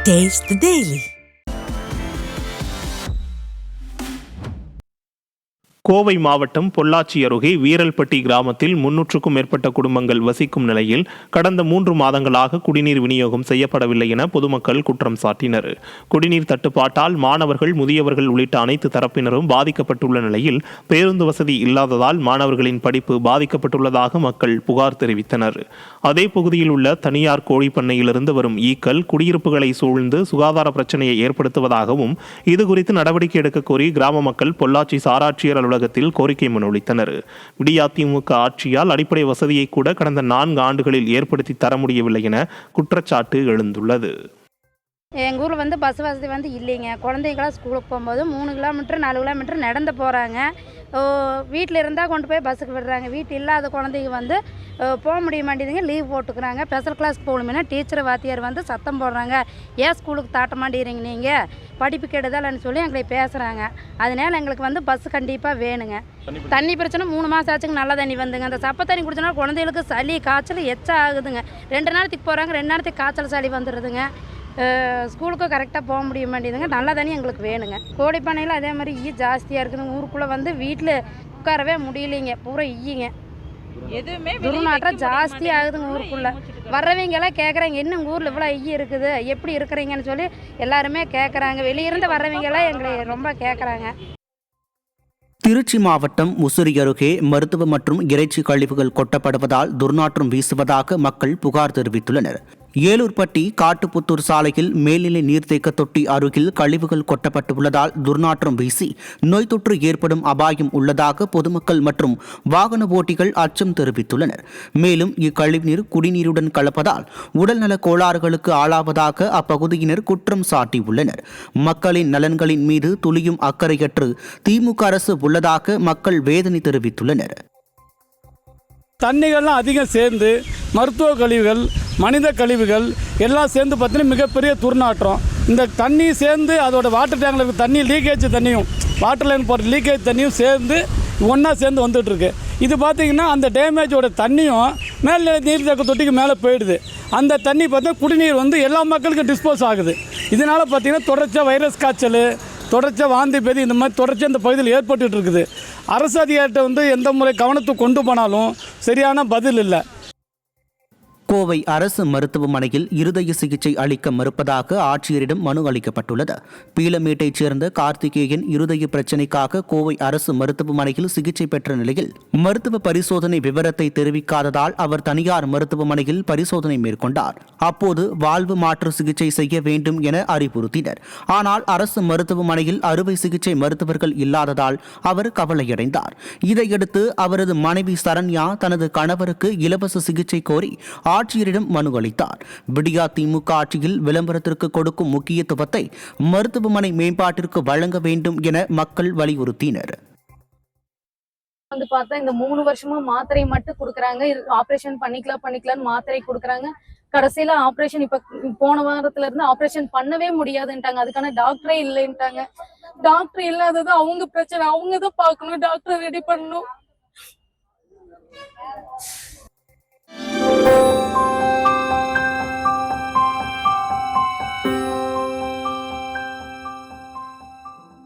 Taste the Daily. Kovai மாவட்டம் பொள்ளாச்சி அருகே வீரல்பட்டி கிராமத்தில் 300க்கும் மேற்பட்ட குடும்பங்கள் வசிக்கும் நிலையில் கடந்த 3 மாதங்களாக குடிநீர் விநியோகம் செய்யப்படவில்லை என பொதுமக்கள் குற்றம் சாட்டினர். குடிநீர் தட்டுப்பாட்டால் மாணவர்கள், முதியவர்கள் உள்ளிட்ட அனைத்து தரப்பினரும் பாதிக்கப்பட்டுள்ள நிலையில் பேருந்து வசதி இல்லாததால் மாணவர்களின் படிப்பு பாதிக்கப்பட்டுள்ளதாக மக்கள் புகார் தெரிவித்தனர். அதே பகுதியில் உள்ள தனியார் கோழிப்பண்ணையிலிருந்து வரும் ஈக்கள் குடியிருப்புகளை சூழ்ந்து சுகாதார பிரச்சனையை ஏற்படுத்துவதாகவும் இதுகுறித்து நடவடிக்கை எடுக்க கோரி கிராம மக்கள் பொள்ளாச்சி சாராட்சியர் அலுவலகத்தில் கோரிக்கை மனு அளித்தனர். அதிமுக ஆட்சியால் அடிப்படை வசதியை கூட கடந்த 4 ஆண்டுகளில் ஏற்படுத்தி தர முடியவில்லை என குற்றச்சாட்டு எழுந்துள்ளது. எங்கள் ஊரில் பஸ் வசதி இல்லைங்க. குழந்தைகளாம் ஸ்கூலுக்கு போகும்போது 3 கிலோமீட்டர் 4 கிலோமீட்டர் நடந்து போகிறாங்க. வீட்டில் இருந்தால் கொண்டு போய் பஸ்ஸுக்கு விடுறாங்க. வீட்டில் இல்லாத குழந்தைங்க போக முடிய மாட்டேங்குதுங்க. லீவ் போட்டுக்கிறாங்க. ஸ்பெஷல் கிளாஸ் போகணும்னா டீச்சர் வாத்தியார் சத்தம் போடுறாங்க. ஏன் ஸ்கூலுக்கு தாட்ட மாட்டேங்கிறீங்க, நீங்கள் படிப்பு கெடுதல்னு சொல்லி எங்களை பேசுகிறாங்க. அதனால் எங்களுக்கு பஸ் கண்டிப்பாக வேணுங்க. தண்ணி பிரச்சனை 3 மாதம் ஆச்சுங்க. நல்ல தண்ணி வந்துங்க. அந்த சப்ப தண்ணி குடிச்சனால குழந்தைகளுக்கு சளி காய்ச்சல் எச்சா ஆகுதுங்க. 2 நேரத்துக்கு போகிறாங்க, 2 நேரத்துக்கு காய்ச்சல் சளி வந்துடுதுங்க. ஸ்கூலுக்கு கரெக்டாக போக முடிய மாட்டேங்குதுங்க. நல்ல தண்ணி எங்களுக்கு வேணுங்க. கோழிப்பண்ணையில் அதே மாதிரி ஈ ஜாஸ்தியாக இருக்குதுங்க. ஊருக்குள்ளே வீட்டில் உட்காரவே முடியலைங்க. பூரா ஈங்க. எதுவுமே துர்நாற்றம் ஜாஸ்தி ஆகுதுங்க ஊருக்குள்ளே. வர்றவங்கெல்லாம் கேட்குறாங்க, என்ன உங்கள் ஊரில் இவ்வளோ ஈ இருக்குது, எப்படி இருக்கிறீங்கன்னு சொல்லி எல்லாருமே கேட்குறாங்க. வெளியிருந்து வர்றவங்கெல்லாம் எங்களை ரொம்ப கேட்குறாங்க. திருச்சி மாவட்டம் முசிறி அருகே மருத்துவ மற்றும் இறைச்சி கழிவுகள் கொட்டப்படுவதால் துர்நாற்றம் வீசுவதாக மக்கள் புகார் தெரிவித்துள்ளனர். ஏலூர்பட்டி காட்டுப்புத்தூர் சாலையில் மேல்நிலை நீர்த்தேக்க தொட்டி அருகில் கழிவுகள் கொட்டப்பட்டுள்ளதால் துர்நாற்றம் வீசி நோய் தொற்று ஏற்படும் அபாயம் உள்ளதாக பொதுமக்கள் மற்றும் வாகன ஓட்டிகள் அச்சம் தெரிவித்துள்ளனர். மேலும் இக்கழிவுநீர் குடிநீருடன் கலப்பதால் உடல்நல கோளாறுகளுக்கு ஆளாவதாக அப்பகுதியினர் குற்றம் சாட்டியுள்ளனர். மக்களின் நலன்களின் மீது துளியும் அக்கறையற்று திமுக அரசு உள்ளதாக மக்கள் வேதனை தெரிவித்துள்ளனர். தண்ணிகள்லாம் அதிகம் சேர்ந்து மருத்துவ கழிவுகள், மனித கழிவுகள் எல்லாம் சேர்ந்து பார்த்தீங்கன்னா மிகப்பெரிய துர்நாற்றம். இந்த தண்ணி சேர்ந்து அதோட வாட்டர் டேங்கில் இருக்க தண்ணி லீக்கேஜ் தண்ணியும் வாட்டர் லைன் போகிற லீக்கேஜ் தண்ணியும் சேர்ந்து ஒன்றா சேர்ந்து வந்துட்டுருக்கு. இது பார்த்திங்கன்னா அந்த டேமேஜோட தண்ணியும் மேலே நீர்த்தேக்க தொட்டிக்கு மேலே போயிடுது. அந்த தண்ணி பார்த்தா குடிநீர் எல்லா மக்களுக்கும் டிஸ்போஸ் ஆகுது. இதனால் பார்த்திங்கன்னா தொடர்ச்சியாக வைரஸ் காய்ச்சல், தொடர்ச்சியாக வாந்தி பேதி இந்த மாதிரி தொடர்ச்சியாக இந்த பகுதியில் ஏற்பட்டு இருக்குது. அரசு அதிகாரிகிட்ட எந்த முறை கவனத்துக்கு கொண்டு போனாலும் சரியான பதில் இல்லை. கோவை அரசு மருத்துவமனையில் இருதய சிகிச்சை அளிக்க மறுப்பதாக ஆட்சியரிடம் மனு அளிக்கப்பட்டுள்ளது. பீளமேட்டைச் சேர்ந்த கார்த்திகேயன் இருதய பிரச்சினைக்காக கோவை அரசு மருத்துவமனையில் சிகிச்சை பெற்ற நிலையில் மருத்துவ பரிசோதனை விவரத்தை தெரிவிக்காததால் அவர் தனியார் மருத்துவமனையில் பரிசோதனை மேற்கொண்டார். அப்போது வாழ்வு மாற்று சிகிச்சை செய்ய வேண்டும் என அறிவுறுத்தினர். ஆனால் அரசு மருத்துவமனையில் அறுவை சிகிச்சை மருத்துவர்கள் இல்லாததால் அவர் கவலையடைந்தார். இதையடுத்து அவரது மனைவி சரண்யா தனது கணவருக்கு இலவச சிகிச்சை கோரி ஆட்சியரிடம் மனு அளித்தார். அதிமுக ஆட்சியில் விளம்பரத்திற்கு கொடுக்கும் முக்கியத்துவத்தை மருத்துவமனை மேம்பாட்டிற்கு வழங்க வேண்டும் என மக்கள் வலியுறுத்தினர். பார்த்தா இந்த 3 வருஷமா மாத்திரை மட்டும் கொடுக்குறாங்க. ஆபரேஷன் பண்ணிக்கலாம்னு மாத்திரை கொடுக்குறாங்க. கடைசியில ஆபரேஷன் இப்ப போன வாரத்துல இருந்து ஆபரேஷன் பண்ணவே முடியாதுன்ட்டாங்க. அதுக்கான டாக்டரே இல்லைன்ட்டாங்க. டாக்டர் இல்லாதது அவங்க பிரச்சனை, அவங்க தான் பார்க்கணும், டாக்டர் ரெடி பண்ணணும்.